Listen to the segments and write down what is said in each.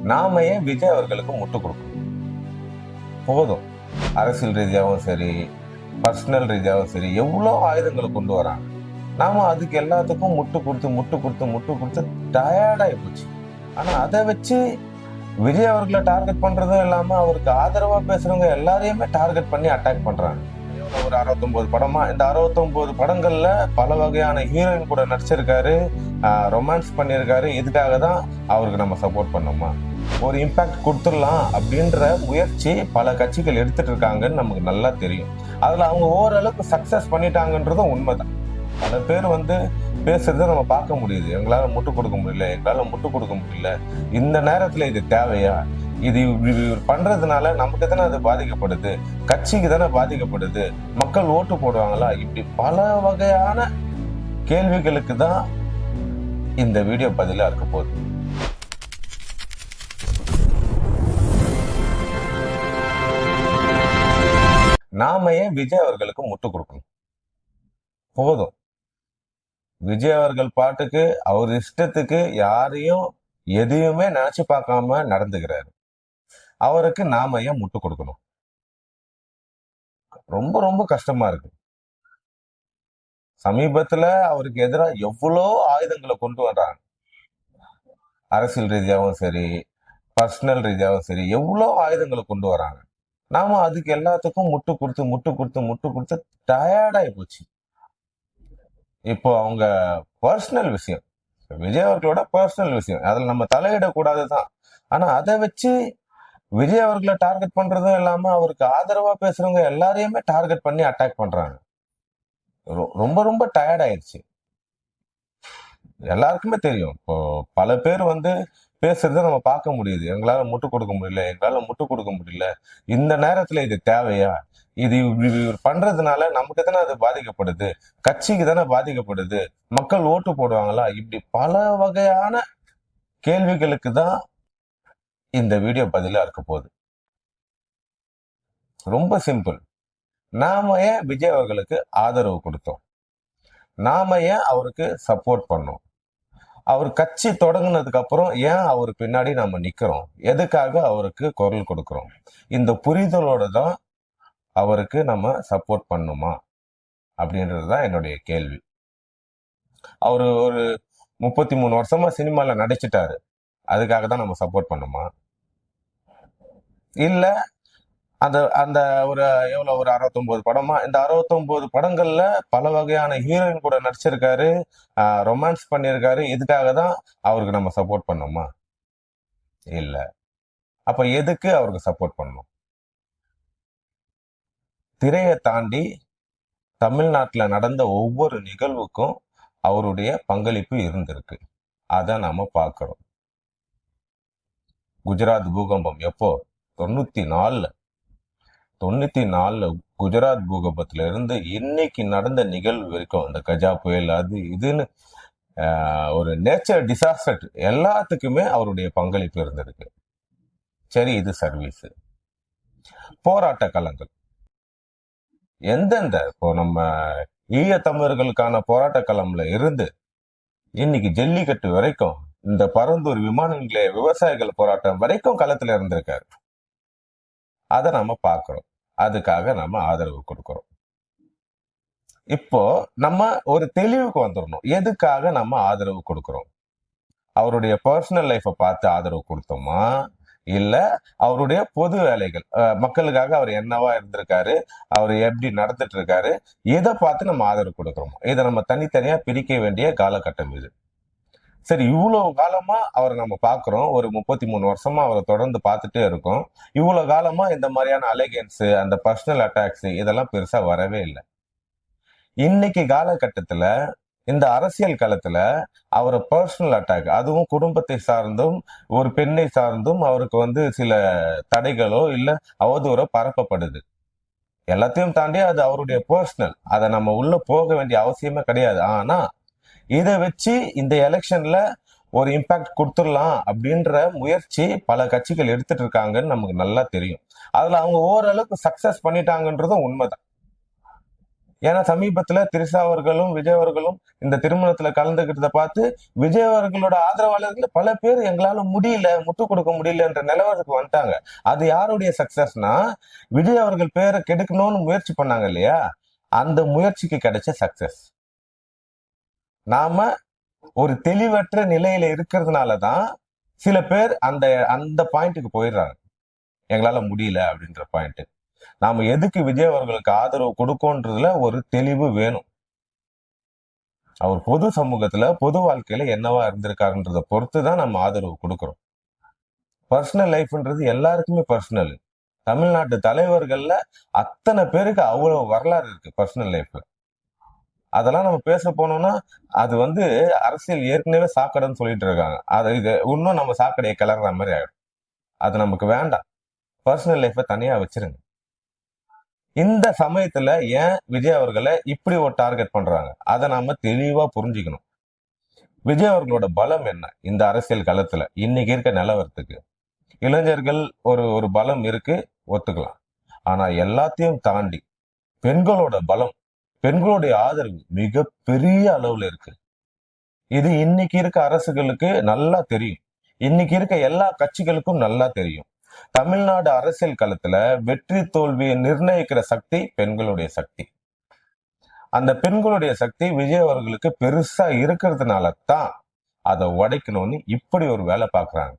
நாம ஏன் விஜய் அவர்களுக்கு முட்டு கொடுக்கணும்? போதும். அரசியல் ரீதியாகவும் சரி, பர்சனல் ரீதியாகவும் சரி, எவ்வளோ ஆயுதங்களை கொண்டு வராங்க. நாம அதுக்கு எல்லாத்துக்கும் முட்டு கொடுத்து டயர்டாகி போச்சு. ஆனா அதை வச்சு விஜய் அவர்களை டார்கெட் பண்றதும் இல்லாம அவருக்கு ஆதரவா பேசுறவங்க எல்லாரையுமே டார்கெட் பண்ணி அட்டாக் பண்றாங்க. ஒரு 69 படமா, இந்த 69 படங்கள்ல பல வகையான ஹீரோயின் கூட நடிச்சிருக்காரு, ரொமான்ஸ் பண்ணியிருக்காரு. இதுக்காக தான் அவருக்கு நம்ம சப்போர்ட் பண்ணோமா? ஒரு இம்பாக்ட் கொடுத்துடலாம் அப்படின்ற முயற்சி பல கட்சிகள் எடுத்துட்டு இருக்காங்கன்னு நமக்கு நல்லா தெரியும். அதுல அவங்க ஓரளவுக்கு சக்சஸ் பண்ணிட்டாங்கன்றதும் உண்மைதான். பல பேர் பேசுறத நம்ம பார்க்க முடியுது. எங்களால முட்டு கொடுக்க முடியல. இந்த நேரத்துல இது தேவையா? இது பண்றதுனால நமக்கு தானே அது பாதிக்கப்படுது, கட்சிக்கு தானே பாதிக்கப்படுது, மக்கள் ஓட்டு போடுவாங்களா? இப்படி பல வகையான கேள்விகளுக்கு தான் இந்த வீடியோ பதிலா இருக்க போகுது. நாம ஏன் விஜய் அவர்களுக்கு முட்டு கொடுக்கணும்? போதும். விஜய் அவர்கள் பாட்டுக்கு அவர் இஷ்டத்துக்கு யாரையும் எதையுமே நினைச்சு பார்க்காம நடந்துக்கிறாரு. அவருக்கு நாம ஏன் முட்டு கொடுக்கணும்? ரொம்ப ரொம்ப கஷ்டமா இருக்கு. சமீபத்துல அவருக்கு எதிராக எவ்வளோ ஆயுதங்களை கொண்டு வர்றாங்க. அரசியல் ரீதியாகவும் சரி, பர்சனல் ரீதியாகவும் சரி, எவ்வளோ ஆயுதங்களை கொண்டு வராங்க. நாம அதுக்கு எல்லாத்துக்கும் முட்டு கொடுத்து டயர்டாகி போச்சு. இப்போ அவங்க பர்சனல் விஷயம், விஜய் அவர்களோட பர்சனல் விஷயம், அதுல நம்ம தலையிடக்கூடாதுதான். ஆனா அதை வச்சு விஜய் அவர்களை டார்கெட் பண்றதும் இல்லாம அவருக்கு ஆதரவா பேசுறவங்க எல்லாரையுமே டார்கெட் பண்ணி அட்டாக் பண்றாங்க. ரொம்ப ரொம்ப டயர்ட் ஆயிடுச்சு. எல்லாருக்குமே தெரியும். இப்போ பல பேர் பேசுறத நம்ம பார்க்க முடியுது. எங்களால முட்டு கொடுக்க முடியல. இந்த நேரத்துல இது தேவையா? இது பண்றதுனால நமக்கு தானே அது பாதிக்கப்படுது, கட்சிக்கு தானே பாதிக்கப்படுது, மக்கள் ஓட்டு போடுவாங்களா? இப்படி பல வகையான கேள்விகளுக்கு தான் இந்த வீடியோ பதிலா இருக்க போகுது. ரொம்ப சிம்பிள். நாம ஏன் விஜய் அவர்களுக்கு ஆதரவு கொடுத்தோம்? நாம ஏன் அவருக்கு சப்போர்ட் பண்ணோம்? அவர் கட்சி தொடங்கினதுக்கு அப்புறம் ஏன் அவர் பின்னாடி நம்ம நிக்கிறோம்? எதுக்காக அவருக்கு குரல் கொடுக்கிறோம்? இந்த புரிதலோட தான் அவருக்கு நம்ம சப்போர்ட் பண்ணுமா அப்படின்றதுதான் என்னுடைய கேள்வி. அவரு ஒரு 33 வருஷமா சினிமால நடிச்சிட்டாரு, அதுக்காக தான் நம்ம சப்போர்ட் பண்ணுமா? இல்ல அந்த அந்த ஒரு எவ்வளவு ஒரு 69 படமா, இந்த 69 படங்கள்ல பல வகையான ஹீரோயின் கூட நடிச்சிருக்காரு, ரொமான்ஸ் பண்ணியிருக்காரு. இதுக்காக தான் அவருக்கு நம்ம சப்போர்ட் பண்ணோமா? இல்ல. அப்ப எதுக்கு அவருக்கு சப்போர்ட் பண்ணணும்? திரையை தாண்டி தமிழ்நாட்டுல நடந்த ஒவ்வொரு நிகழ்வுக்கும் அவருடைய பங்களிப்பு இருந்திருக்கு. அதை நாம பார்க்கிறோம். குஜராத் பூகம்பம் எப்போ? 94ல குஜராத் பூகம்பத்துல இருந்து இன்னைக்கு நடந்த நிகழ்வு வரைக்கும், இந்த கஜா புயல் அது இதுன்னு ஒரு நேச்சர் டிசாஸ்டர் எல்லாத்துக்குமே அவருடைய பங்களிப்பு இருந்திருக்கு. சரி, இது சர்வீஸ். போராட்ட களங்கள் எந்தெந்த, இப்போ நம்ம ஈழ தமிழர்களுக்கான போராட்ட களம்ல இருந்து இன்னைக்கு ஜல்லிக்கட்டு வரைக்கும், இந்த பரந்தூர் விமான நிலைய விவசாயிகள் போராட்டம் வரைக்கும் களத்துல இருந்திருக்காரு. அதை நம்ம பார்க்கிறோம். அதுக்காக நம்ம ஆதரவு கொடுக்கிறோம். இப்போ நம்ம ஒரு தெளிவுக்கு வந்துடணும். எதுக்காக நம்ம ஆதரவு கொடுக்கிறோம்? அவருடைய பர்சனல் லைஃபை பார்த்து ஆதரவு கொடுத்தோமா? இல்ல அவருடைய பொது வேலைகள், மக்களுக்காக அவர் என்னவா இருந்திருக்காரு, அவர் எப்படி நடந்துட்டு இருக்காரு, இதை பார்த்து நம்ம ஆதரவு கொடுக்கிறோம்? இதை நம்ம தனித்தனியா பிரிக்க வேண்டிய காலகட்டம் இது. சரி, இவ்வளவு காலமா அவரை நம்ம பாக்குறோம். ஒரு 33 வருஷமா அவரை தொடர்ந்து பார்த்துட்டே இருக்கோம். இவ்வளவு காலமா இந்த மாதிரியான அலிகேன்ஸ், அந்த பர்சனல் அட்டாக்ஸ் இதெல்லாம் பெருசா வரவே இல்லை. இன்னைக்கு காலகட்டத்துல இந்த அரசியல் களத்துல அவரை பர்சனல் அட்டாக், அதுவும் குடும்பத்தை சார்ந்தும் ஒரு பெண்ணை சார்ந்தும் அவருக்கு சில தடைகளோ இல்ல அவதூறோ பரப்பப்படுது. எல்லாத்தையும் தாண்டி அது அவருடைய பர்சனல், அதை நம்ம உள்ள போக வேண்டிய அவசியமே கிடையாது. ஆனா இதை வச்சு இந்த எலெக்ஷன்ல ஒரு இம்பாக்ட் கொடுத்துடலாம் அப்படின்ற முயற்சி பல கட்சிகள் எடுத்துட்டு இருக்காங்கன்னு நமக்கு நல்லா தெரியும். அதுல அவங்க ஓரளவுக்கு சக்சஸ் பண்ணிட்டாங்கன்றதும் உண்மைதான். ஏன்னா சமீபத்துல திரிஷா அவர்களும் விஜய் அவர்களும் இந்த திருமணத்துல கலந்துகிட்டத பார்த்து விஜய் அவர்களோட ஆதரவாளர்கள் பல பேர் எங்களால முடியல, முட்டு கொடுக்க முடியலன்ற நிலவரத்துக்கு வந்துட்டாங்க. அது யாருடைய சக்சஸ்னா, விஜய் அவர்கள் பேரை கெடுக்கணும்னு முயற்சி பண்ணாங்க இல்லையா, அந்த முயற்சிக்கு கிடைச்ச சக்சஸ். நாம ஒரு தெளிவற்ற நிலையில இருக்கிறதுனாலதான் சில பேர் அந்த அந்த பாயிண்ட்டுக்கு போயிடுறாங்க, எங்களால முடியல அப்படின்ற பாயிண்ட். நாம எதுக்கு விஜய் அவர்களுக்கு ஆதரவு கொடுக்கோன்றதுல ஒரு தெளிவு வேணும். அவர் பொது சமூகத்துல பொது வாழ்க்கையில என்னவா இருந்திருக்காருன்றத பொறுத்துதான் நம்ம ஆதரவு கொடுக்கிறோம். பர்சனல் லைஃப்ன்றது எல்லாருக்குமே பர்சனல். தமிழ்நாட்டு தலைவர்கள்ல அத்தனை பேருக்கு அவ்வளவு வரலாறு இருக்கு பர்சனல் லைஃப்ல. அதெல்லாம் நம்ம பேச போனோம்னா அது அரசியல் ஏற்கனவே சாக்கடைன்னு சொல்லிட்டு இருக்காங்க. அது இது இன்னும் நம்ம சாக்கடையை கிளற மாதிரி ஆயிடும். அது நமக்கு வேண்டாம். பர்சனல் லைஃபை தனியா வச்சிருங்க. இந்த சமயத்துல ஏன் விஜய் அவர்களை இப்படி ஒரு டார்கெட் பண்றாங்க, அதை நாம தெளிவா புரிஞ்சுக்கணும். விஜய் அவர்களோட பலம் என்ன இந்த அரசியல் களத்துல இன்னைக்கு இருக்க நிலவரத்துக்கு? இளைஞர்கள் ஒரு ஒரு பலம் இருக்கு, ஒத்துக்கலாம். ஆனா எல்லாத்தையும் தாண்டி பெண்களோட பலம், பெண்களுடைய ஆதரவு மிக பெரிய அளவுல இருக்கு. இது இன்னைக்கு இருக்க அரசுகளுக்கு நல்லா தெரியும். இன்னைக்கு இருக்க எல்லா கட்சிகளுக்கும் நல்லா தெரியும். தமிழ்நாடு அரசியல் களத்துல வெற்றி தோல்வியை நிர்ணயிக்கிற சக்தி பெண்களுடைய சக்தி. அந்த பெண்களுடைய சக்தி விஜய் அவர்களுக்கு பெருசா இருக்கிறதுனால தான் அதை உடைக்கணும்னு இப்படி ஒரு வேலை பார்க்கறாங்க.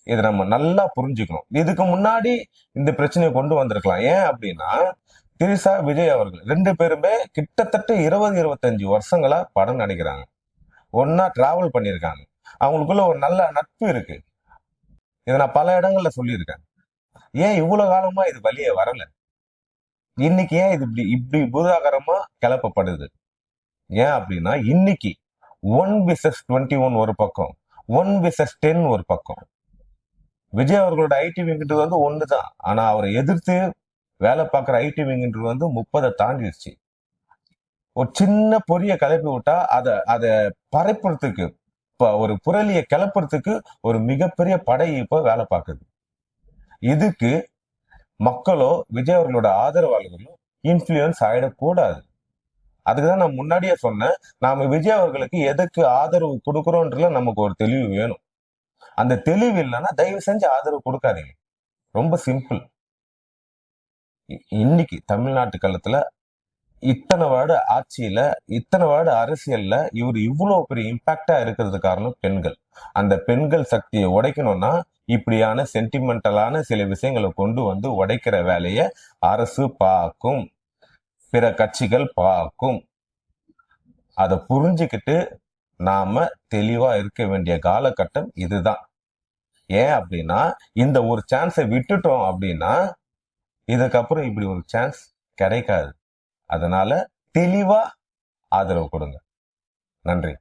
இதை நம்ம நல்லா புரிஞ்சுக்கணும். இதுக்கு முன்னாடி இந்த பிரச்சனையை கொண்டு வந்திருக்கலாம். ஏன் அப்படின்னா, திரிஷா விஜய் அவர்கள் 2 பேருமே கிட்டத்தட்ட 20-25 வருஷங்களா படம் நடிக்கிறாங்க, ஒன்னா டிராவல் பண்ணியிருக்காங்க. அவங்களுக்குள்ள ஒரு நல்ல நட்பு இருக்கு. இதை நான் பல இடங்கள்ல சொல்லியிருக்கேன். ஏன் இவ்வளவு காலமா இது வெளியே வரல? இன்னைக்கு ஏன் இது இப்படி இப்படி பூதாகரமா கிளப்பப்படுது? ஏன் அப்படின்னா, இன்னைக்கு 1vs21 ஒரு பக்கம், 1vs10 ஒரு பக்கம். விஜய் அவர்களோட ஐடி விங்கிறது ஒண்ணுதான். ஆனா அவரை எதிர்த்து வேலை பார்க்குற ஐடி விங்கிறது 30 தாண்டிடுச்சு. ஒரு சின்ன பொரிய கிளப்பி விட்டா அதை பரப்புறதுக்கு, ஒரு புரளியை கிளப்புறதுக்கு ஒரு மிகப்பெரிய படை இப்ப வேலை பார்க்குது. இதுக்கு மக்களோ விஜய் அவர்களோட ஆதரவாளர்களோ இன்ஃபுளுயன்ஸ் ஆயிடக்கூடாது. அதுக்குதான் நான் முன்னாடியே சொன்னேன், நாம விஜய் அவர்களுக்கு எதுக்கு ஆதரவு கொடுக்குறோன்றதுல நமக்கு ஒரு தெளிவு வேணும். அந்த தெளிவு இல்லைன்னா தயவு செஞ்சு ஆதரவு கொடுக்காதீங்க. ரொம்ப சிம்பிள். இன்னைக்கு தமிழ்நாட்டு களத்துல இத்தனை வருட ஆட்சியில, இத்தனை வருட அரசியல்ல இவர் இவ்வளவு பெரிய இம்பாக்டா இருக்கிறது காரணம் பெண்கள். அந்த பெண்கள் சக்தியை உடைக்கணும்னா இப்படியான சென்டிமெண்டலான சில விஷயங்களை கொண்டு உடைக்கிற வேலையை அரசு பார்க்கும், பிற கட்சிகள் பார்க்கும். அதை புரிஞ்சுக்கிட்டு நாம தெளிவா இருக்க வேண்டிய காலகட்டம் இதுதான். ஏன் அப்படின்னா, இந்த ஒரு சான்ஸை விட்டுட்டோம் அப்படின்னா இதுக்கப்புறம் இப்படி ஒரு சான்ஸ் கிடைக்காது. அதனால தெளிவா ஆதரவு கொடுங்க. நன்றி.